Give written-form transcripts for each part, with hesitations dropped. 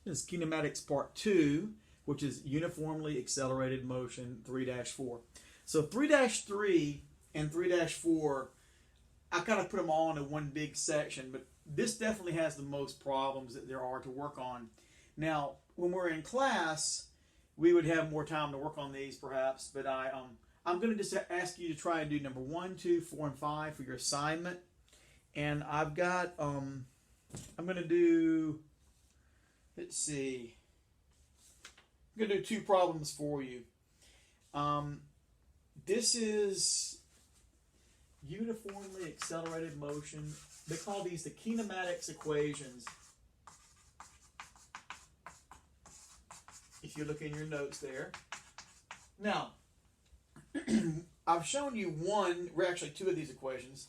is Kinematics Part 2, which is Uniformly Accelerated Motion 3-4. So 3-3 and 3-4, I kind of put them all into one big section, but this definitely has the most problems that there are to work on. Now, when we're in class, we would have more time to work on these perhaps, but I'm going to just ask you to try and do number 1, 2, 4, and 5 for your assignment. And I've got, I'm going to do, let's see, I'm going to do 2 problems for you. This is uniformly accelerated motion. They call these the kinematics equations. If you look in your notes there. Now, I've shown you actually 2 of these equations.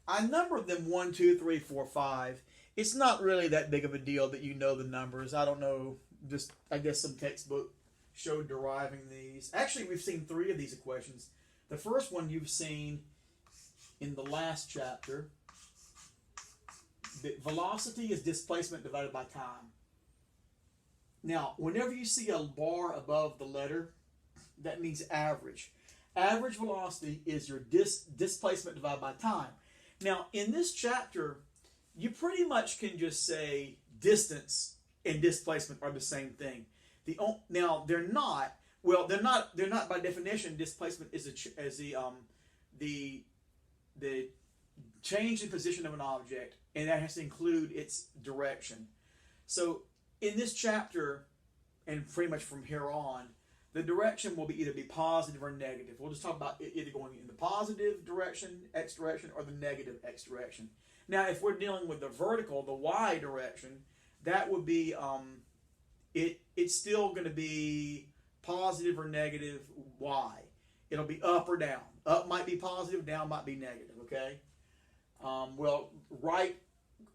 I numbered them 1, 2, 3, 4, 5. It's not really that big of a deal that you know the numbers. I don't know, just I guess some textbook showed deriving these. Actually, we've seen 3 of these equations. The first one you've seen in the last chapter. The velocity is displacement divided by time. Now, whenever you see a bar above the letter, that means average. Average velocity is your displacement divided by time. Now, in this chapter, you pretty much can just say distance and displacement are the same thing. Now, they're not. Well, they're not by definition. Displacement is the change in position of an object, and that has to include its direction. So, in this chapter, and pretty much from here on, the direction will either be positive or negative. We'll just talk about either going in the positive direction, x direction, or the negative x direction. Now, if we're dealing with the vertical, the y direction, that would be, it's still going to be positive or negative y. It'll be up or down. Up might be positive, down might be negative, okay? Well, right,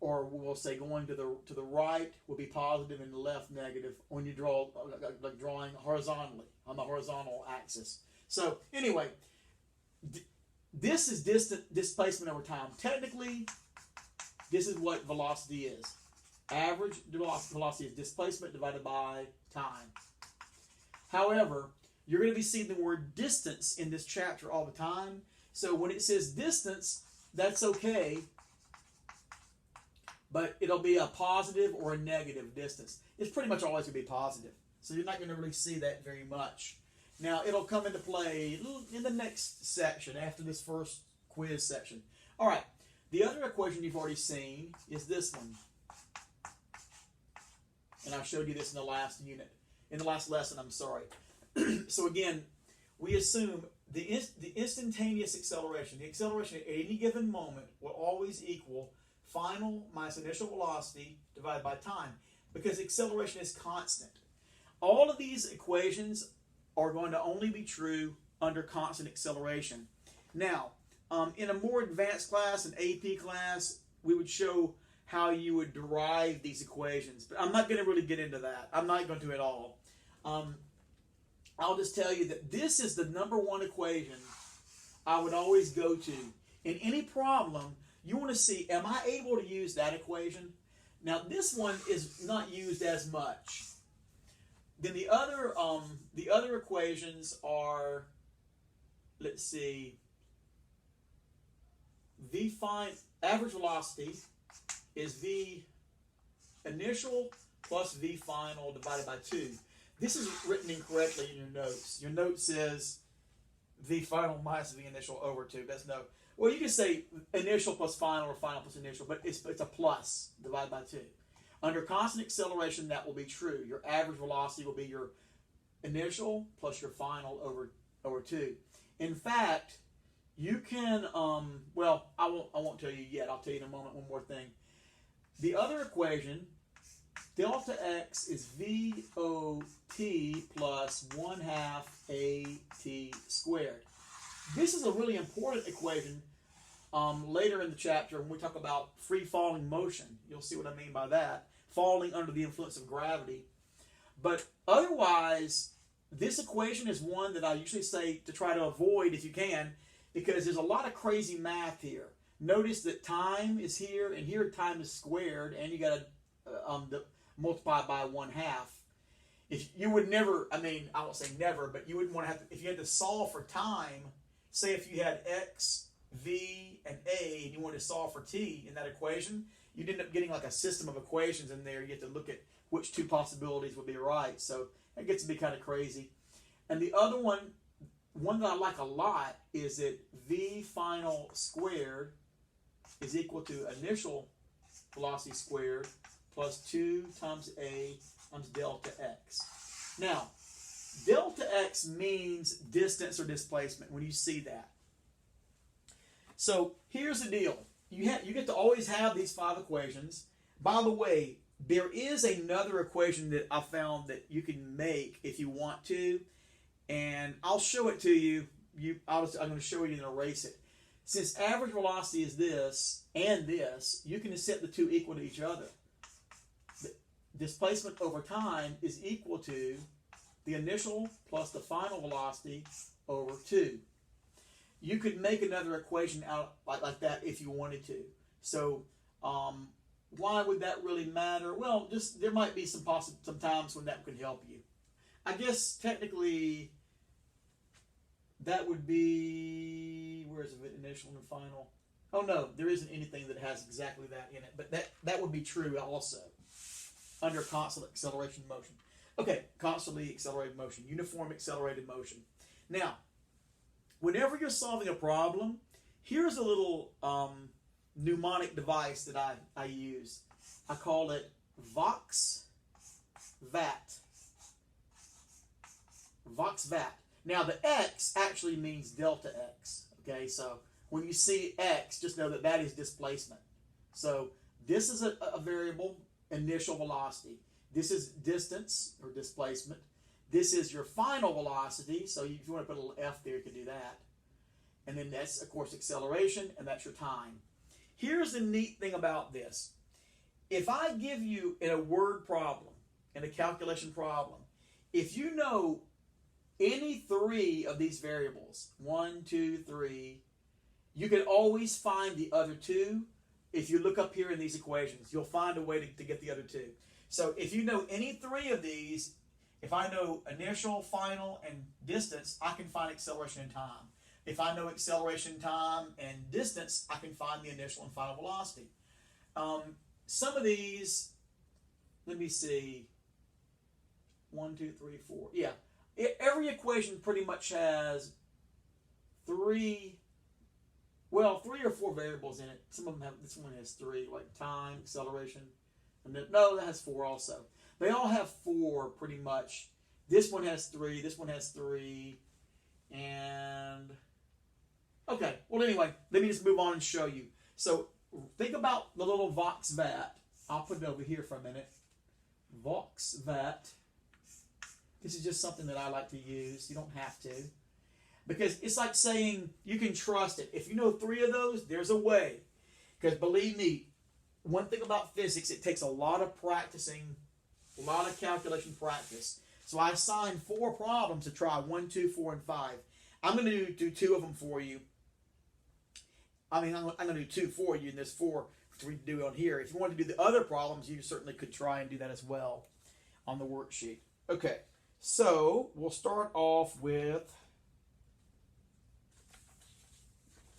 or we'll say going to the right will be positive and the left negative when you draw, like drawing horizontally on the horizontal axis. So anyway, this is displacement over time. Technically, this is what velocity is. Average velocity is displacement divided by time. However, you're going to be seeing the word distance in this chapter all the time. So when it says distance, that's okay, but it'll be a positive or a negative distance. It's pretty much always going to be positive. So you're not going to really see that very much. Now, it'll come into play in the next section after this first quiz section. All right, the other equation you've already seen is this one. And I showed you this in the last unit, in the last lesson, I'm sorry. So again, we assume the instantaneous acceleration, the acceleration at any given moment will always equal final minus initial velocity divided by time, because acceleration is constant. All of these equations are going to only be true under constant acceleration. Now, in a more advanced class, an AP class, we would show how you would derive these equations, but I'm not going to really get into that. I'm not going to at all. I'll just tell you that this is the number 1 equation I would always go to. In any problem, you want to see, am I able to use that equation? Now, this one is not used as much. Then the other equations are, let's see, average velocity is V initial plus V final divided by 2. This is written incorrectly in your notes. Your note says V final minus V initial over 2. That's no. Well, you can say initial plus final or final plus initial, but it's a plus divided by 2. Under constant acceleration, that will be true. Your average velocity will be your initial plus your final over 2. In fact, you can, well, I won't tell you yet. I'll tell you in a moment one more thing. The other equation, delta x is VOT plus 1/2 AT squared. This is a really important equation later in the chapter when we talk about free falling motion. You'll see what I mean by that. Falling under the influence of gravity. But otherwise, this equation is one that I usually say to try to avoid if you can, because there's a lot of crazy math here. Notice that time is here, and here time is squared, and you got the multiplied by 1/2. If you would never, I mean, I won't say never, but you wouldn't want to have to, if you had to solve for time, say if you had x, v, and a, and you wanted to solve for t in that equation, you'd end up getting like a system of equations in there. You have to look at which two possibilities would be right. So that gets to be kind of crazy. And the other one that I like a lot is that v final squared is equal to initial velocity squared plus 2 times a times delta x. Now, delta x means distance or displacement when you see that. So here's the deal. You get to always have these 5 equations. By the way, there is another equation that I found that you can make if you want to, and I'll show it to you. I'm going to show you and erase it. Since average velocity is this and this, you can set the two equal to each other. The displacement over time is equal to the initial plus the final velocity over 2. You could make another equation out like that if you wanted to. So why would that really matter? Well, just there might be some times when that could help you. I guess technically that would be, where is it, initial and final? Oh no, there isn't anything that has exactly that in it, but that would be true also under constant acceleration motion. Okay, constantly accelerated motion, uniform accelerated motion. Now, whenever you're solving a problem, here's a little mnemonic device that I use. I call it VOX VAT. VOX VAT. Now the x actually means delta x. Okay, so when you see x, just know that that is displacement. So this is a variable, initial velocity. This is distance or displacement. This is your final velocity. So if you want to put a little f there, you can do that. And then that's, of course, acceleration, and that's your time. Here's the neat thing about this. If I give you in a word problem, in a calculation problem, if you know any 3 of these variables, 1, 2, 3, you can always find the other 2. If you look up here in these equations, you'll find a way to get the other 2. So if you know any 3 of these, if I know initial, final, and distance, I can find acceleration and time. If I know acceleration, time, and distance, I can find the initial and final velocity. Some of these, let me see, 1, 2, 3, 4. Yeah, every equation pretty much has 3 or 4 variables in it. Some of them have, this one has 3, like time, acceleration, and then, no, that has 4 also. They all have 4 pretty much. This one has 3, this one has 3, and okay, well anyway, let me just move on and show you. So think about the little VOX VAT. I'll put it over here for a minute. VOX VAT. This is just something that I like to use. You don't have to. Because it's like saying you can trust it. If you know 3 of those, there's a way. Because believe me, one thing about physics, it takes a lot of practicing, a lot of calculation practice. So I assigned 4 problems to try, 1, 2, 4, and 5. I'm going to do 2 of them for you. I'm going to do 2 for you, and there's 4 to do on here. If you want to do the other problems, you certainly could try and do that as well on the worksheet. Okay, so we'll start off with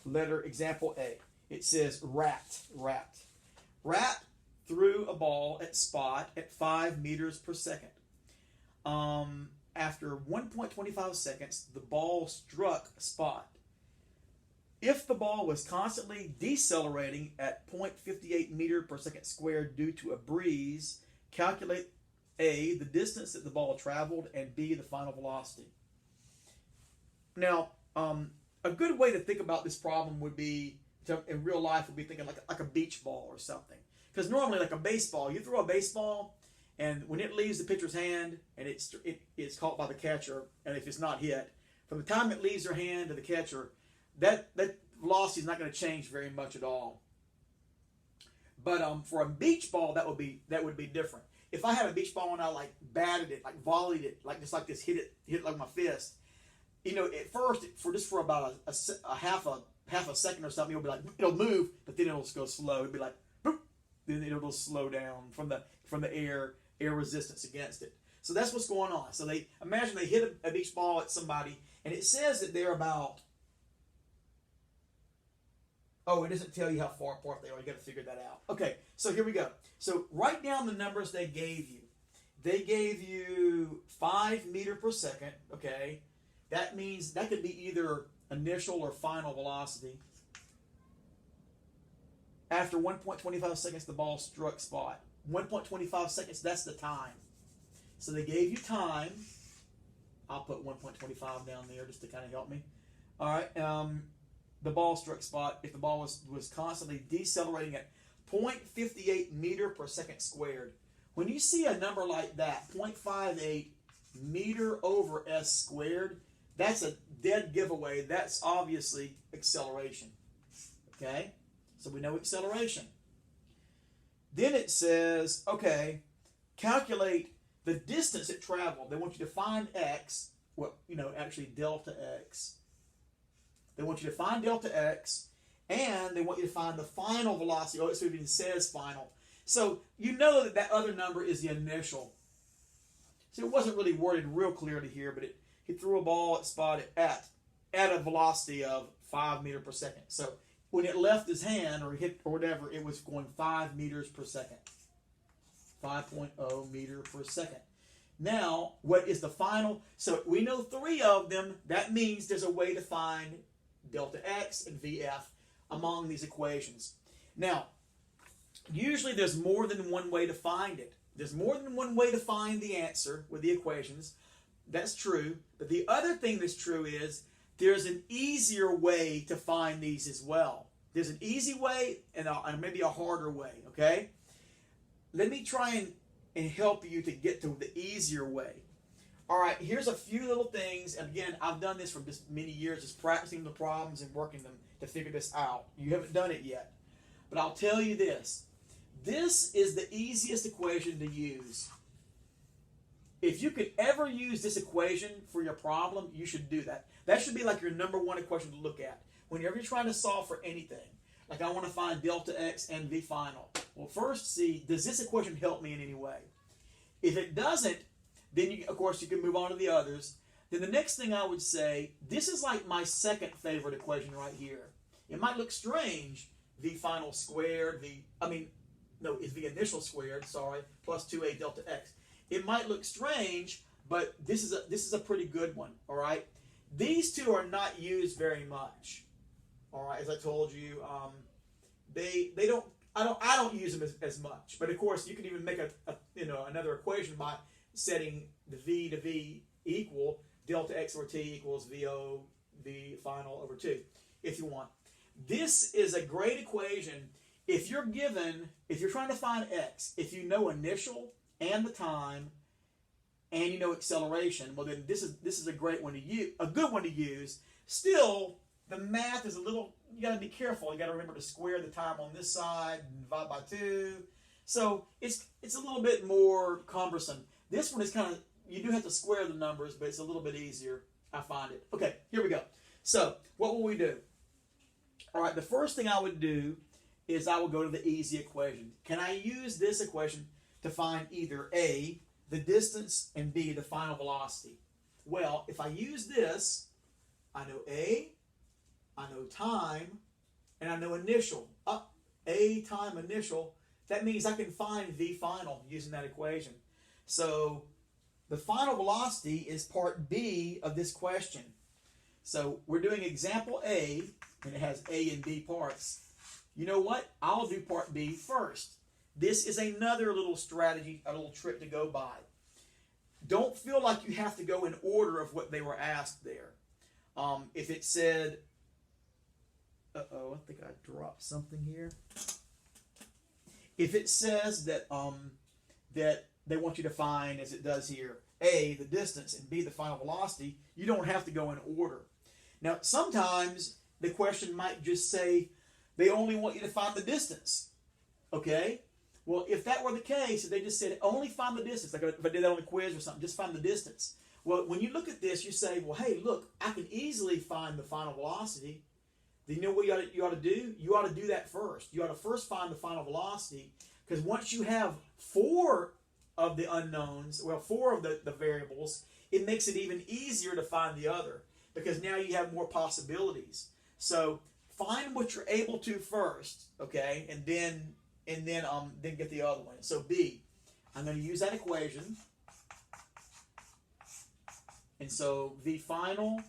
letter example A. It says rat. Rat threw a ball at spot at 5 meters per second. After 1.25 seconds, the ball struck spot. If the ball was constantly decelerating at 0.58 meter per second squared due to a breeze, calculate A, the distance that the ball traveled, and B, the final velocity. Now, a good way to think about this problem would be, in real life, would be thinking like a beach ball or something. Because normally, like a baseball, you throw a baseball, and when it leaves the pitcher's hand, and it's caught by the catcher, and if it's not hit, from the time it leaves their hand to the catcher, that velocity is not going to change very much at all. But for a beach ball, that would be different. If I had a beach ball and I like batted it, like volleyed it, like just like this, hit it like my fist, you know, at first for about a half a second or something, it'll move, but then it'll go slow. It'll be like boop, then it'll slow down from the air, air resistance against it. So that's what's going on. So they imagine they hit a beach ball at somebody, and it says that they're about, oh, it doesn't tell you how far apart they are. You got to figure that out. Okay, so here we go. So write down the numbers they gave you. They gave you 5 meters per second, okay? That means that could be either initial or final velocity. After 1.25 seconds, the ball struck spot. 1.25 seconds, that's the time. So they gave you time. I'll put 1.25 down there just to kind of help me. All right, the ball struck spot. If the ball was constantly decelerating at 0.58 meter per second squared. When you see a number like that, 0.58 meter over s squared, that's a dead giveaway. That's obviously acceleration. Okay? So we know acceleration. Then it says, okay, calculate the distance it traveled. They want you to find x, well, actually delta x. They want you to find delta x, and they want you to find the final velocity. Oh, it even says final. So you know that that other number is the initial. So it wasn't really worded real clearly here, but he threw a ball at spot at a velocity of 5 meters per second. So when it left his hand or hit or whatever, it was going 5 meters per second. 5.0 meters per second. Now, what is the final? So we know 3 of them. That means there's a way to find delta x and VF among these equations. Now, usually there's more than one way to find it. There's more than one way to find the answer with the equations. That's true. But the other thing that's true is there's an easier way to find these as well. There's an easy way and maybe a harder way, okay? Let me try and help you to get to the easier way. All right, here's a few little things. And again, I've done this for just many years, just practicing the problems and working them to figure this out. You haven't done it yet. But I'll tell you this. This is the easiest equation to use. If you could ever use this equation for your problem, you should do that. That should be like your number one equation to look at. Whenever you're trying to solve for anything, like I want to find delta x and v final. Well, first see, does this equation help me in any way? If it doesn't, then of course you can move on to the others. Then the next thing I would say, this is like my second favorite equation right here. It might look strange, v final squared, it's v initial squared, plus 2a delta x. It might look strange, but this is a pretty good one, all right? These two are not used very much, all right? As I told you, I don't use them as much. But of course, you can even make another equation by setting the v to v equal delta x over t equals VO v final over 2 if you want. This is a great equation if you're trying to find x, if you know initial and the time, and you know acceleration, well then this is a great one to use, a good one to use. Still, the math is a little, you got to be careful. You got to remember to square the time on this side and divide by 2. So it's a little bit more cumbersome. This one is kind of, you do have to square the numbers, but it's a little bit easier, I find it. Okay, here we go. So what will we do? All right, the first thing I would do is I will go to the easy equation. Can I use this equation to find either A, the distance, and B, the final velocity? Well, if I use this, I know A, I know time, and I know initial. A time initial, that means I can find V final using that equation. So the final velocity is part B of this question. So we're doing example A, and it has A and B parts. You know what? I'll do part B first. This is another little strategy, a little trick to go by. Don't feel like you have to go in order of what they were asked there. If it said, I think I dropped something here. If it says that that they want you to find, as it does here, A, the distance, and B, the final velocity, you don't have to go in order. Now, sometimes the question might just say they only want you to find the distance. Okay? Well, if that were the case, if they just said only find the distance, like if I did that on a quiz or something, just find the distance. Well, when you look at this, you say, well, hey, look, I can easily find the final velocity. Then you know what you ought to do? You ought to do that first. You ought to first find the final velocity, because once you have 4 of the unknowns, well, 4 of the variables, it makes it even easier to find the other because now you have more possibilities. So find what you're able to first, okay, and then get the other one. So B, I'm going to use that equation, and so V final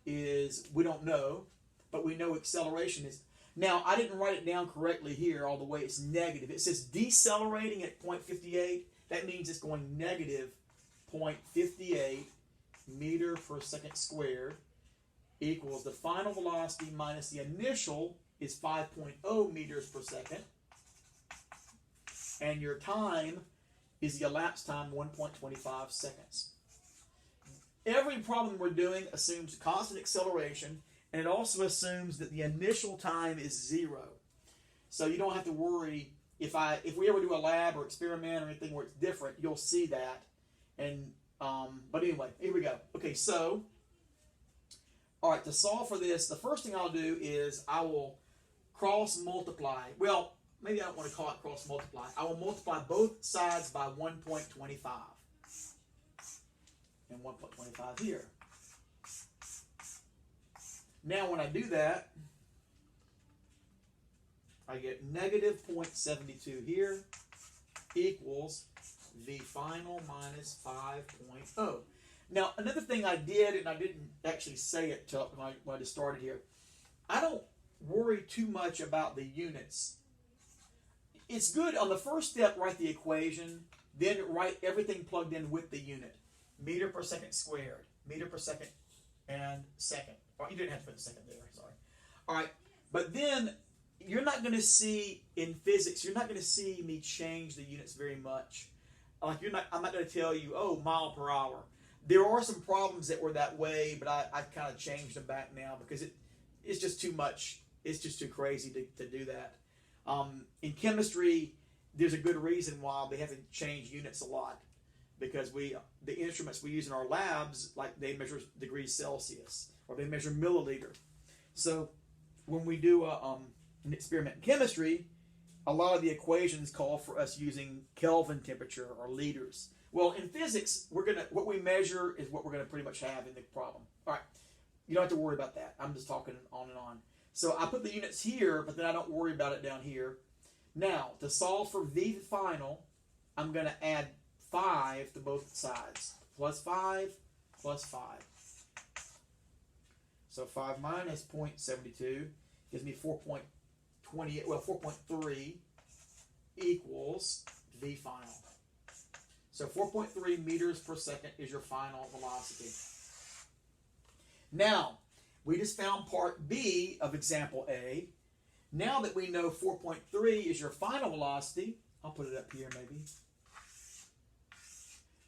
is, we don't know, but we know acceleration is. Now, I didn't write it down correctly here all the way. It's negative. It says decelerating at 0.58. That means it's going negative 0.58 meter per second squared equals the final velocity minus the initial is 5.0 meters per second. And your time is the elapsed time, 1.25 seconds. Every problem we're doing assumes constant acceleration, and it also assumes that the initial time is 0. So you don't have to worry if we ever do a lab or experiment or anything where it's different, you'll see that. And but anyway, here we go. Okay, so all right, to solve for this, the first thing I'll do is I will cross multiply. Well, maybe I don't want to call it cross multiply. I will multiply both sides by 1.25. And 1.25 here. Now when I do that, I get negative 0.72 here equals V final minus 5.0. Now another thing I did, and I didn't actually say it till when I just started here, I don't worry too much about the units. It's good on the first step, write the equation, then write everything plugged in with the unit. Meter per second squared, meter per second and second. Or you didn't have to put the second there, sorry. All right, but then you're not going to see, in physics, you're not going to see me change the units very much. Like I'm not going to tell you, oh, mile per hour. There are some problems that were that way, but I've kind of changed them back now because it's just too much. It's just too crazy to do that. In chemistry, there's a good reason why they have to change units a lot. Because the instruments we use in our labs, like they measure degrees Celsius or they measure milliliter. So when we do an experiment in chemistry, a lot of the equations call for us using Kelvin temperature or liters. Well, in physics, what we measure is what we're gonna pretty much have in the problem. All right, you don't have to worry about that. I'm just talking on and on. So I put the units here, but then I don't worry about it down here. Now to solve for V final, I'm gonna add 5 to both sides. Plus 5, plus 5. So 5 minus 0.72 gives me 4.28, well 4.3 equals V final. So 4.3 meters per second is your final velocity. Now, we just found part B of example A. Now that we know 4.3 is your final velocity, I'll put it up here maybe.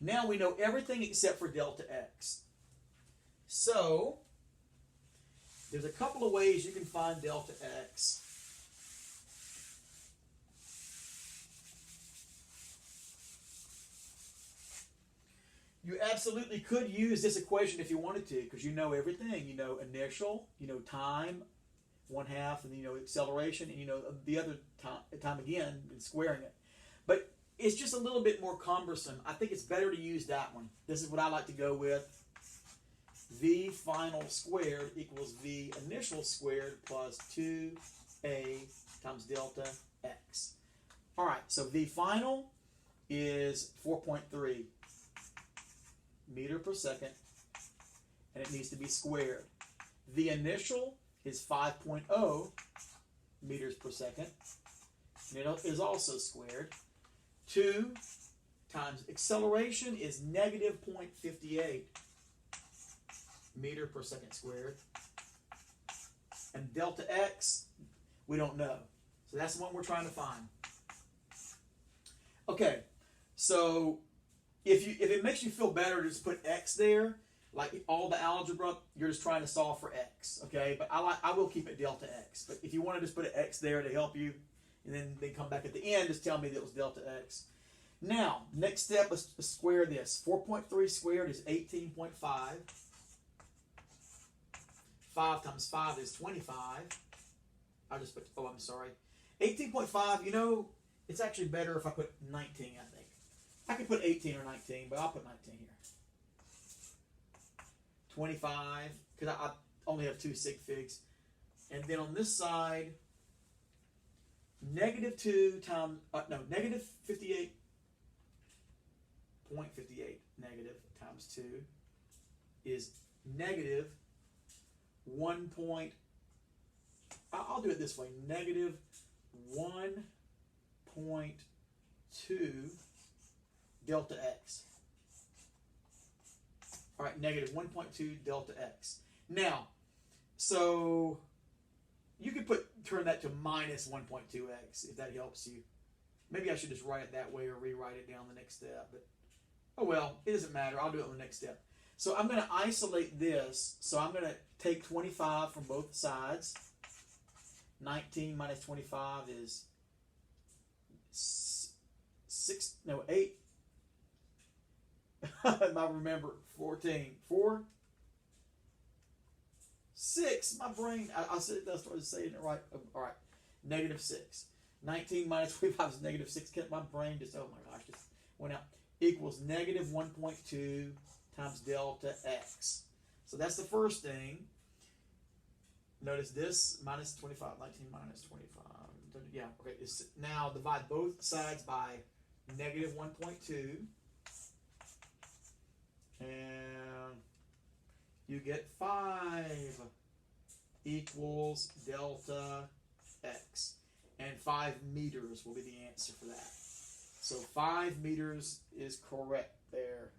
Now we know everything except for delta x. So, there's a couple of ways you can find delta x. You absolutely could use this equation if you wanted to, because you know everything. You know initial, you know time, 1/2, and you know acceleration, and you know the other time again, and squaring it. But it's just a little bit more cumbersome. I think it's better to use that one. This is what I like to go with. V final squared equals V initial squared plus 2a times delta x. All right, so V final is 4.3 meter per second, and it needs to be squared. The initial is 5.0 meters per second, and it is also squared. 2 times acceleration is negative 0.58 meter per second squared. And delta x, we don't know. So that's the one we're trying to find. Okay, so if it makes you feel better to just put x there, like all the algebra, you're just trying to solve for x, okay? But I will keep it delta x. But if you want to just put an x there to help you, and then they come back at the end, just tell me that it was delta x. Now, next step is to square this. 4.3 squared is 18.5. 5 times 5 is 25. I'll just put, oh, I'm sorry. 18.5, you know, it's actually better if I put 19, I think. I could put 18 or 19, but I'll put 19 here. 25, because I only have 2 sig figs. And then on this side, negative 2 times, negative 58.58 negative times 2 is negative 1 point, I'll do it this way, negative 1.2 delta x. All right, negative 1.2 delta x. Now, so you could turn that to minus 1.2x if that helps you. Maybe I should just write it that way or rewrite it down the next step. But oh well, it doesn't matter. I'll do it on the next step. So I'm going to isolate this. So I'm going to take 25 from both sides. 19 minus 25 is 8. I remember 14. 4. 6. My brain. I started saying it right. All right. Negative 6. 19 minus 25 is negative 6. My brain just, oh my gosh, just went out. Equals negative 1.2 times delta x. So that's the first thing. Notice this, minus 25, 19 minus 25. Yeah, okay. Now divide both sides by negative 1.2. And you get 5 equals delta x. And 5 meters will be the answer for that. So 5 meters is correct there.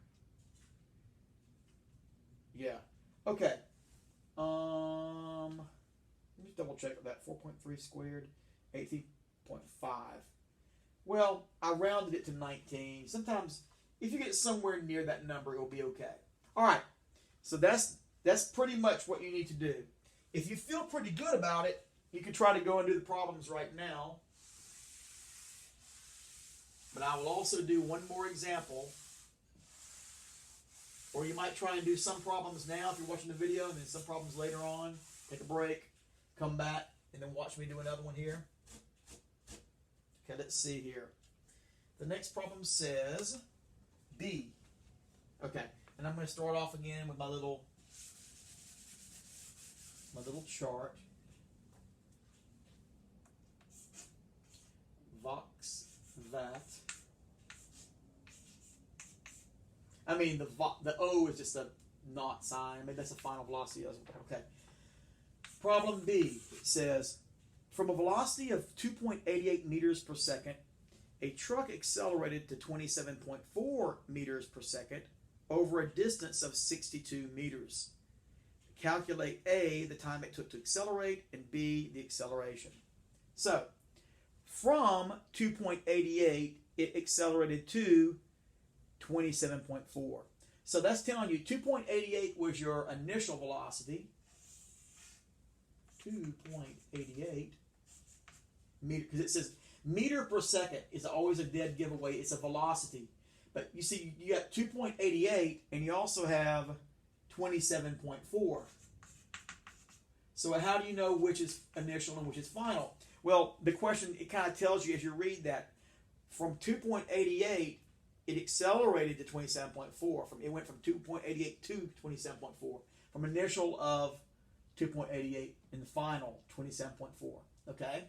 Yeah. Okay. Let me double check that. 4.3 squared, 18.5. Well, I rounded it to 19. Sometimes, if you get somewhere near that number, it will be okay. All right. So that's pretty much what you need to do. If you feel pretty good about it, you can try to go and do the problems right now. But I will also do one more example. Or you might try and do some problems now if you're watching the video, and then some problems later on. Take a break, come back, and then watch me do another one here. Okay, let's see here. The next problem says B. Okay, and I'm going to start off again with my little chart. Vox that. I mean, the O is just a not sign. I mean, that's a final velocity. Okay. Problem B says, from a velocity of 2.88 meters per second, a truck accelerated to 27.4 meters per second over a distance of 62 meters. Calculate A, the time it took to accelerate, and B, the acceleration. So, from 2.88, it accelerated to 27.4. So that's telling you 2.88 was your initial velocity. 2.88 meter, because it says meter per second is always a dead giveaway. It's a velocity. But you see, you got 2.88 and you also have 27.4. So how do you know which is initial and which is final? Well, the question, it kind of tells you as you read that. From 2.88, it accelerated to 27.4. It went from 2.88 to 27.4. From initial of 2.88 and the final 27.4. Okay?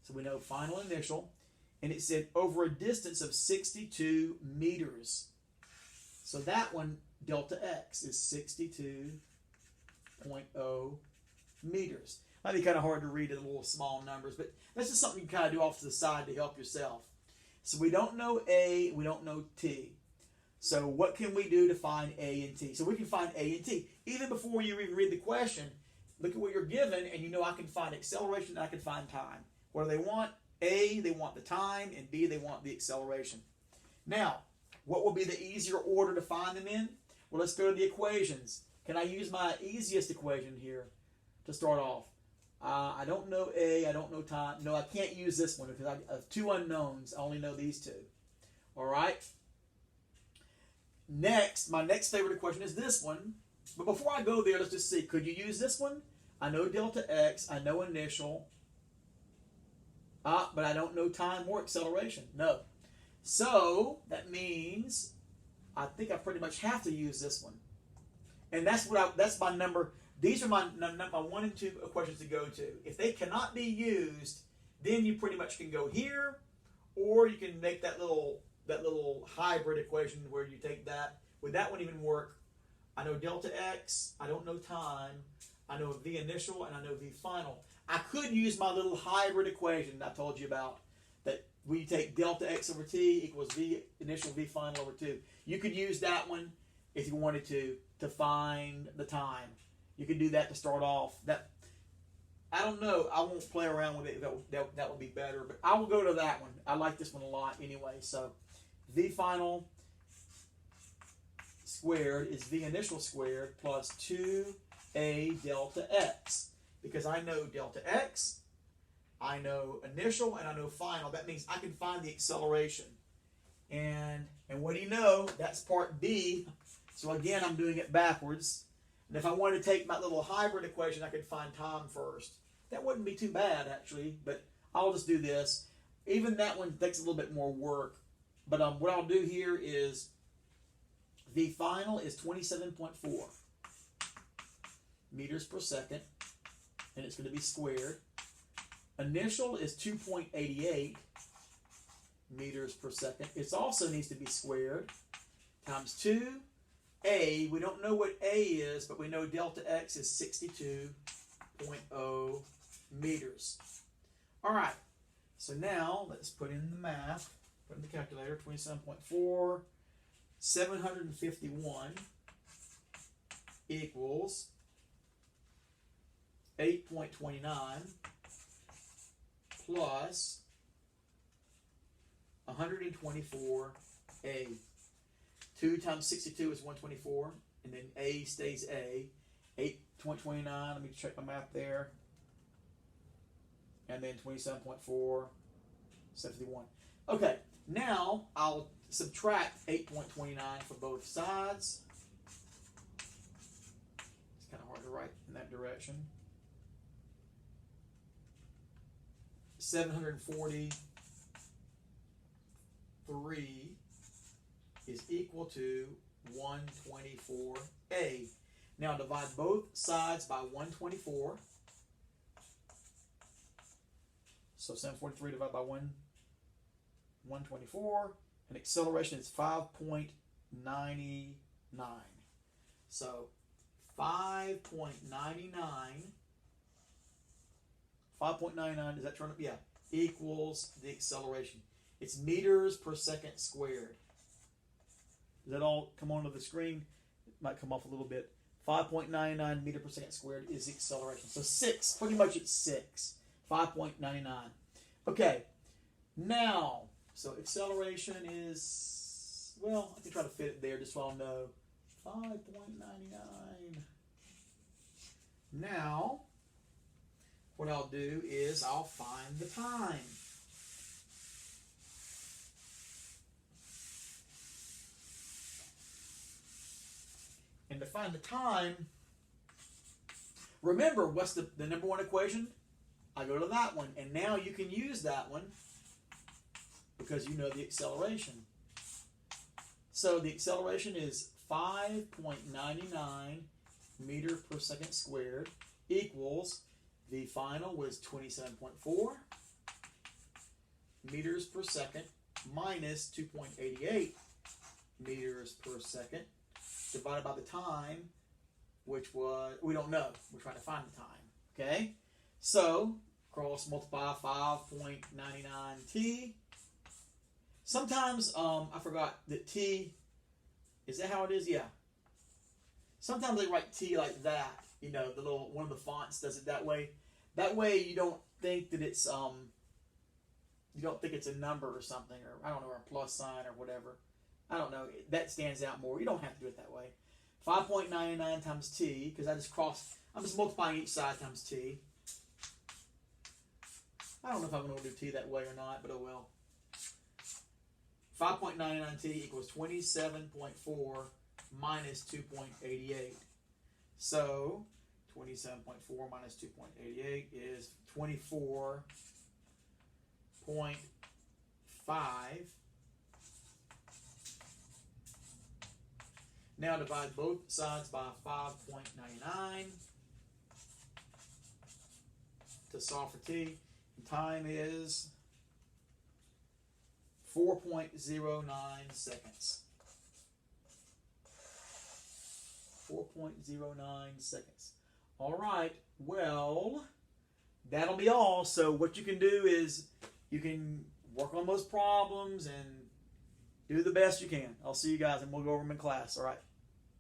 So we know final initial. And it said over a distance of 62 meters. So that one, delta x, is 62.0 meters. Might be kind of hard to read in little small numbers, but that's just something you can kind of do off to the side to help yourself. So we don't know A, we don't know T. So what can we do to find A and T? So we can find A and T. Even before you even read the question, look at what you're given, and you know I can find acceleration and I can find time. What do they want? A, they want the time, and B, they want the acceleration. Now, what will be the easier order to find them in? Well, let's go to the equations. Can I use my easiest equation here to start off? I don't know A, I don't know time. No, I can't use this one because I have two unknowns. I only know these two. All right? Next, my next favorite equation is this one. But before I go there, let's just see. Could you use this one? I know delta x, I know initial. But I don't know time or acceleration. No. So that means I think I pretty much have to use this one. And that's my number. These are my 1 and 2 equations to go to. If they cannot be used, then you pretty much can go here, or you can make that little hybrid equation where you take that. Would that one even work? I know delta x, I don't know time, I know v initial, and I know v final. I could use my little hybrid equation that I told you about, that we take delta x over t equals v initial, v final over 2. You could use that one if you wanted to find the time. You could do that to start off. That, I don't know. I won't play around with it. That would be better. But I will go to that one. I like this one a lot anyway. So v final squared is v initial squared plus 2a delta x. Because I know delta x, I know initial, and I know final. That means I can find the acceleration. And what do you know? That's part B. So again, I'm doing it backwards. And if I wanted to take my little hybrid equation, I could find time first. That wouldn't be too bad, actually, but I'll just do this. Even that one takes a little bit more work. But what I'll do here is v final is 27.4 meters per second, and it's going to be squared. Initial is 2.88 meters per second. It also needs to be squared, times 2. A, we don't know what A is, but we know delta x is 62.0 meters. All right, so now let's put in the math. Put in the calculator, 27.4, 751 equals 8.29 plus 124A. 2 times 62 is 124, and then A stays A. 8.29, let me check my math there. And then 27.4, 71. Okay, now I'll subtract 8.29 for both sides. It's kind of hard to write in that direction. 743 is equal to 124A. Now divide both sides by 124. So 743 divided by 124, and acceleration is 5.99. So 5.99, does that turn up? Yeah, equals the acceleration. It's meters per second squared. Does that all come onto the screen? It might come off a little bit. 5.99 meter per second squared is the acceleration. So 6, pretty much it's 6. 5.99. Okay, now, so acceleration is, well, I can try to fit it there just so I'll know. 5.99. Now, what I'll do is I'll find the time. And to find the time, remember, what's the number one equation? I go to that one. And now you can use that one because you know the acceleration. So the acceleration is 5.99 meters per second squared equals, the final was 27.4 meters per second minus 2.88 meters per second divided by the time, which was, we don't know. We're trying to find the time, okay? So, cross multiply 5.99t. Sometimes, I forgot that t, is that how it is? Yeah. Sometimes they write t like that. You know, the little, one of the fonts does it that way. That way you don't think that it's, you don't think it's a number or something, or I don't know, or a plus sign or whatever. I don't know. That stands out more. You don't have to do it that way. 5.99 times t, because I'm just multiplying each side times t. I don't know if I'm going to do t that way or not, but oh well. 5.99t equals 27.4 minus 2.88. So 27.4 minus 2.88 is 24.5 Now divide both sides by 5.99 to solve for t. And time is 4.09 seconds. 4.09 seconds. All right, well, that'll be all. So what you can do is you can work on those problems and do the best you can. I'll see you guys, and we'll go over them in class. All right.